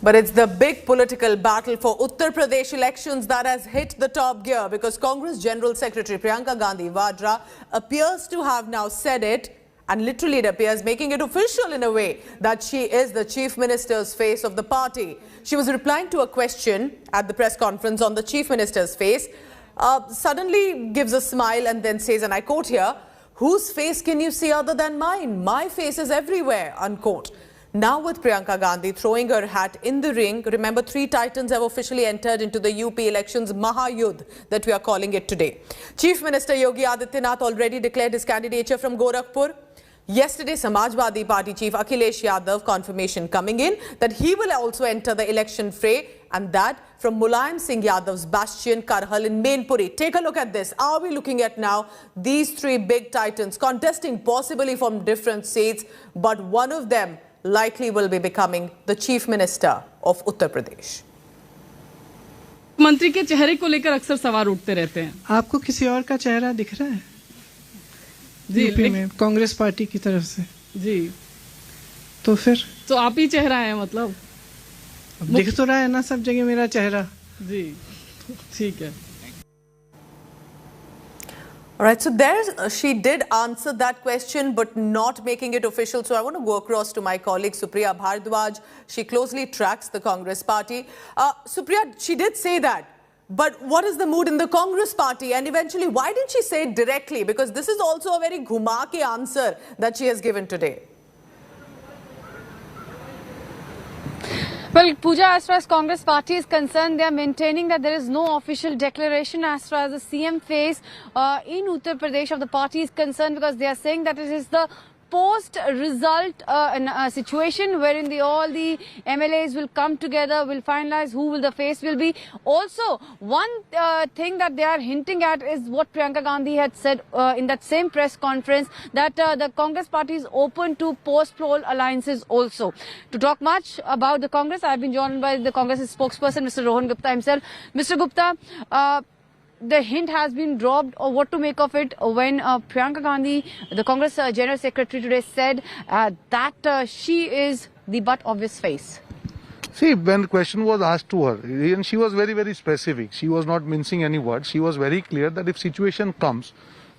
But it's the big political battle for Uttar Pradesh elections that has hit the top gear because Congress General Secretary Priyanka Gandhi Vadra appears to have now said it, and literally it appears, making it official in a way, that she is the Chief Minister's face of the party. She was replying to a question at the press conference on the Chief Minister's face, suddenly gives a smile and then says, and I quote here, "Whose face can you see other than mine? My face is everywhere," unquote. Now with Priyanka Gandhi throwing her hat in the ring, remember 3 titans have officially entered into the UP elections Mahayudh that we are calling it today. Chief Minister Yogi Adityanath already declared his candidature from Gorakhpur. Yesterday, Samajwadi Party Chief Akhilesh Yadav confirmation coming in that he will also enter the election fray, and that from Mulayam Singh Yadav's bastion Karhal in Mainpuri. Take a look at this. Are we looking at now these 3 big titans contesting possibly from different seats, but one of them likely will be becoming the Chief Minister of Uttar Pradesh. मंत्री के चेहरे को लेकर अक्सर सवाल उठते रहते हैं। आपको किसी और का चेहरा दिख रहा है जी यूपी में कांग्रेस पार्टी की तरफ से? जी तो फिर तो आप ही चेहरा है, मतलब दिख तो रहा है ना सब जगह मेरा चेहरा। जी ठीक है। All right, so she did answer that question, but not making it official. So I want to go across to my colleague Supriya Bhardwaj. She closely tracks the Congress party. Supriya, she did say that, but what is the mood in the Congress party? And eventually, why didn't she say it directly? Because this is also a very ghuma ke answer that she has given today. Well, Pooja, as far as Congress party is concerned, they are maintaining that there is no official declaration as far as the CM phase in Uttar Pradesh of the party is concerned, because they are saying that it is the post-result situation wherein all the MLAs will come together, will finalize who the face will be. Also, one thing that they are hinting at is what Priyanka Gandhi had said in that same press conference, that the Congress party is open to post-poll alliances also. To talk much about the Congress, I have been joined by the Congress spokesperson, Mr. Rohan Gupta himself. Mr. Gupta, the hint has been dropped, or what to make of it when Priyanka Gandhi, the Congress General Secretary today, said that she is the butt of his face? See, when the question was asked to her, and she was very, very specific. She was not mincing any words. She was very clear that if situation comes,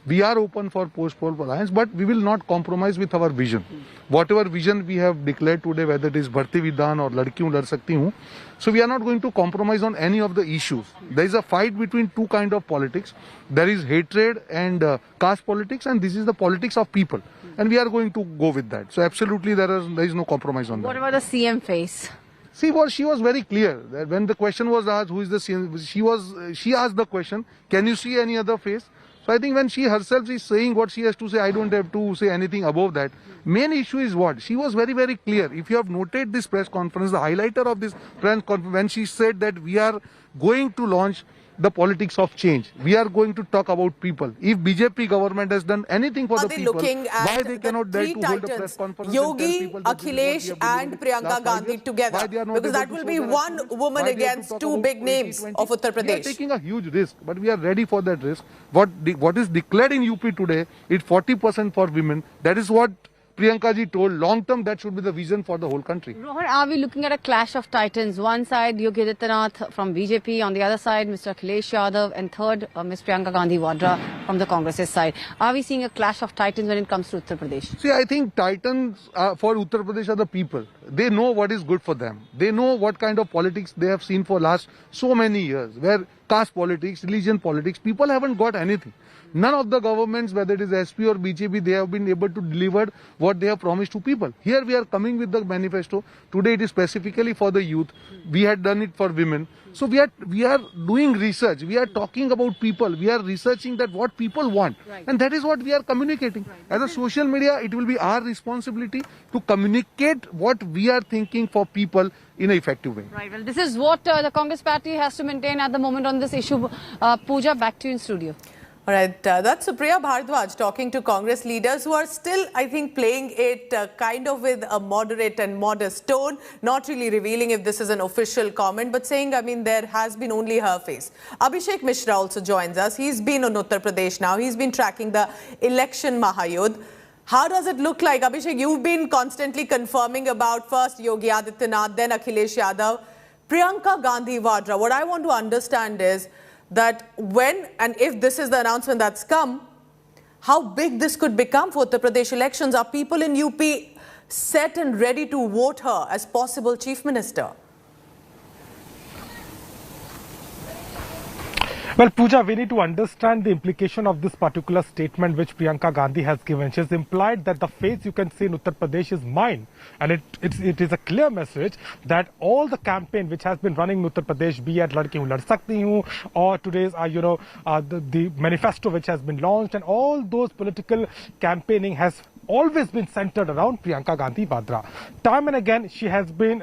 we are open for post-poll alliance, but we will not compromise with our vision. Whatever vision we have declared today, whether it is Bharti Vidhan or Ladki Hu Lad Sakti Hu, so we are not going to compromise on any of the issues. There is a fight between 2 kinds of politics. There is hatred and caste politics, and this is the politics of people. And we are going to go with that. So absolutely there is no compromise on that. What about the CM face? See, she was very clear that when the question was asked, who is the CM, she asked the question, can you see any other face? So I think when she herself is saying what she has to say, I don't have to say anything above that. Main issue is what? She was very, very clear. If you have noted this press conference, the highlighter of this press conference, when she said that we are going to launch the politics of change. We are going to talk about people. If BJP government has done anything for the people, why they cannot dare to hold a press conference? Yogi, Akhilesh and Priyanka Gandhi together. Because that will be one woman against 2 big names of Uttar Pradesh. We are taking a huge risk, but we are ready for that risk. What is declared in UP today is 40% for women. That is what Priyanka ji told. Long term, that should be the vision for the whole country. Rohan, are we looking at a clash of titans? One side, Yogi Adityanath from BJP. On the other side, Mr. Akhilesh Yadav. And third, Ms. Priyanka Gandhi Vadra from the Congress side. Are we seeing a clash of titans when it comes to Uttar Pradesh? See, I think titans for Uttar Pradesh are the people. They know what is good for them. They know what kind of politics they have seen for last so many years, where caste politics, religion politics, people haven't got anything. None of the governments, whether it is SP or BJP, they have been able to deliver what they have promised to people. Here we are coming with the manifesto. Today it is specifically for the youth. We had done it for women. So we are doing research. We are talking about people. We are researching that what people want. Right. And that is what we are communicating. Right. As a social media, it will be our responsibility to communicate what we are thinking for people in an effective way. Right. Well, this is what the Congress party has to maintain at the moment on this issue. Pooja, back to you in studio. All right, that's Supriya Bhardwaj talking to Congress leaders who are still, I think, playing it kind of with a moderate and modest tone, not really revealing if this is an official comment, but saying, I mean, there has been only her face. Abhishek Mishra also joins us. He's been on Uttar Pradesh now. He's been tracking the election Mahayudh. How does it look like? Abhishek, you've been constantly confirming about first Yogi Adityanath, then Akhilesh Yadav, Priyanka Gandhi Vadra. What I want to understand is that when and if this is the announcement that's come, how big this could become for Uttar Pradesh elections. Are people in UP set and ready to vote her as possible chief minister? Well, Pooja, we need to understand the implication of this particular statement which Priyanka Gandhi has given. She has implied that the face you can see in Uttar Pradesh is mine. And it is a clear message that all the campaign which has been running in Uttar Pradesh, be it Ladki Hu Lad Sakti Hu, or today's, the manifesto which has been launched, and all those political campaigning has always been centered around Priyanka Gandhi Vadra. Time and again, she has been,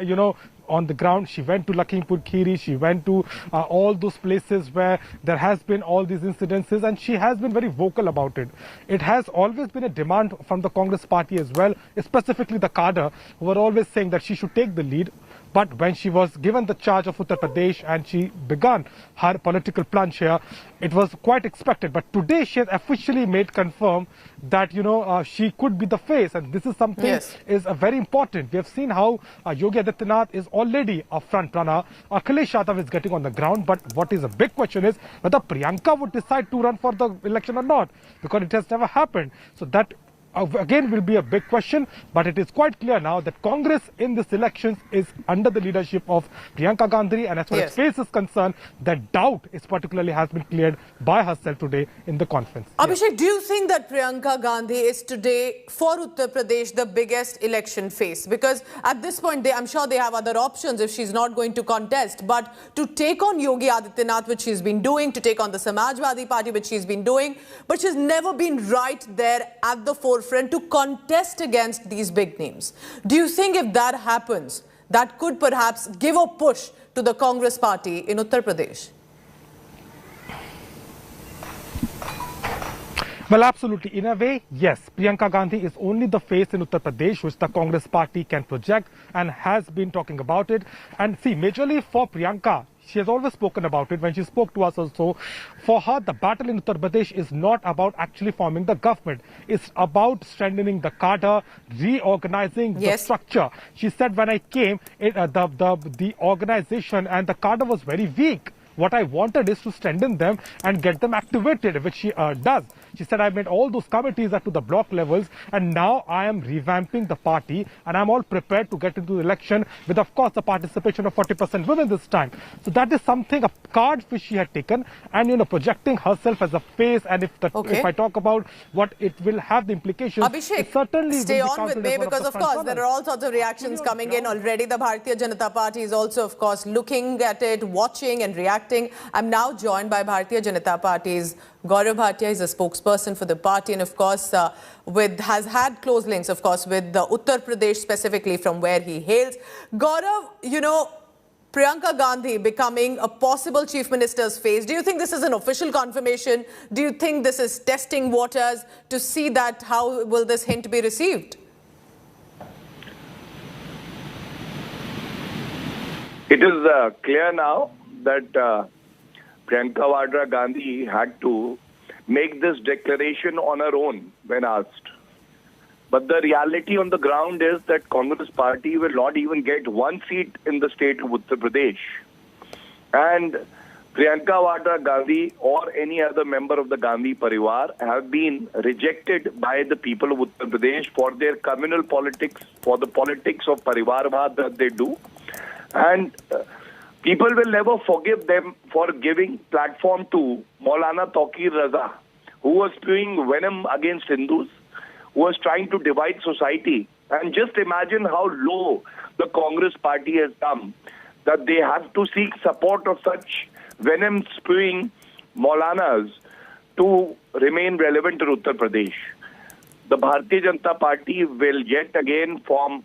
on the ground. She went to Lakhimpur Kheri, she went to all those places where there has been all these incidences, and she has been very vocal about it. It has always been a demand from the Congress party as well, specifically the cadre, who were always saying that she should take the lead. But when she was given the charge of Uttar Pradesh and she began her political plunge here, it was quite expected. But today she has officially made confirm that, she could be the face. And this is something is very important. We have seen how Yogi Adityanath is already a front runner. Akhilesh Yadav is getting on the ground. But what is a big question is whether Priyanka would decide to run for the election or not, because it has never happened. So that again will be a big question, but it is quite clear now that Congress in this elections is under the leadership of Priyanka Gandhi, and as far as face is concerned, that doubt is particularly has been cleared by herself today in the conference. Abhishek, do you think that Priyanka Gandhi is today for Uttar Pradesh the biggest election face? Because at this point, I'm sure they have other options if she's not going to contest, but to take on Yogi Adityanath, which she's been doing, to take on the Samajwadi Party, which she's been doing, but she's never been right there at the forefront to contest against these big names. Do you think if that happens, that could perhaps give a push to the Congress party in Uttar Pradesh? Well, absolutely. In a way, yes. Priyanka Gandhi is only the face in Uttar Pradesh which the Congress party can project and has been talking about it. And see, majorly for Priyanka, she has always spoken about it when she spoke to us also. For her, the battle in Uttar Pradesh is not about actually forming the government. It's about strengthening the cadre, reorganizing the structure. She said when I came, the organization and the cadre was very weak. What I wanted is to strengthen them and get them activated, which she does. She said, I made all those committees up to the block levels, and now I am revamping the party, and I'm all prepared to get into the election with, of course, the participation of 40% women this time. So that is something, a card which she had taken, and, projecting herself as a face. And if I talk about what it will have the implications, Abhishek, certainly stay on with me, because, of course, there are all sorts of reactions coming in already. The Bharatiya Janata Party is also, of course, looking at it, watching and reacting. I'm now joined by Bharatiya Janata Party's Gaurav Bhatia. Is a spokesperson for the party, and of course has had close links, of course, with Uttar Pradesh, specifically from where he hails. Gaurav, Priyanka Gandhi becoming a possible chief minister's face. Do you think this is an official confirmation? Do you think this is testing waters to see that how will this hint be received? It is clear now that Priyanka Vadra Gandhi had to make this declaration on her own when asked. But the reality on the ground is that Congress party will not even get one seat in the state of Uttar Pradesh. And Priyanka Vadra Gandhi or any other member of the Gandhi Parivar have been rejected by the people of Uttar Pradesh for their communal politics, for the politics of Parivarvad that they do. And people will never forgive them for giving platform to Maulana Taqir Raza, who was spewing venom against Hindus, who was trying to divide society. And just imagine how low the Congress party has come, that they have to seek support of such venom-spewing Maulanas to remain relevant in Uttar Pradesh. The Bharatiya Janata Party will yet again form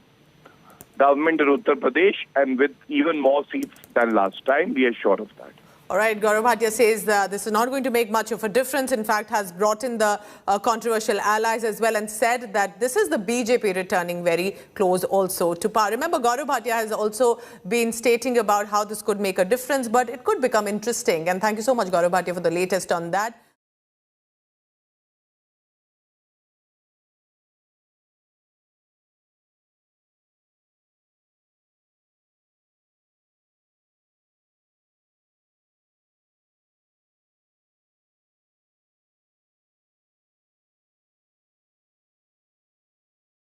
government in Uttar Pradesh, and with even more seats than last time. We are sure of that. All right, Gaurav Bhatia says this is not going to make much of a difference. In fact, has brought in the controversial allies as well, and said that this is the BJP returning very close also to power. Remember, Gaurav Bhatia has also been stating about how this could make a difference, but it could become interesting. And thank you so much, Gaurav Bhatia, for the latest on that.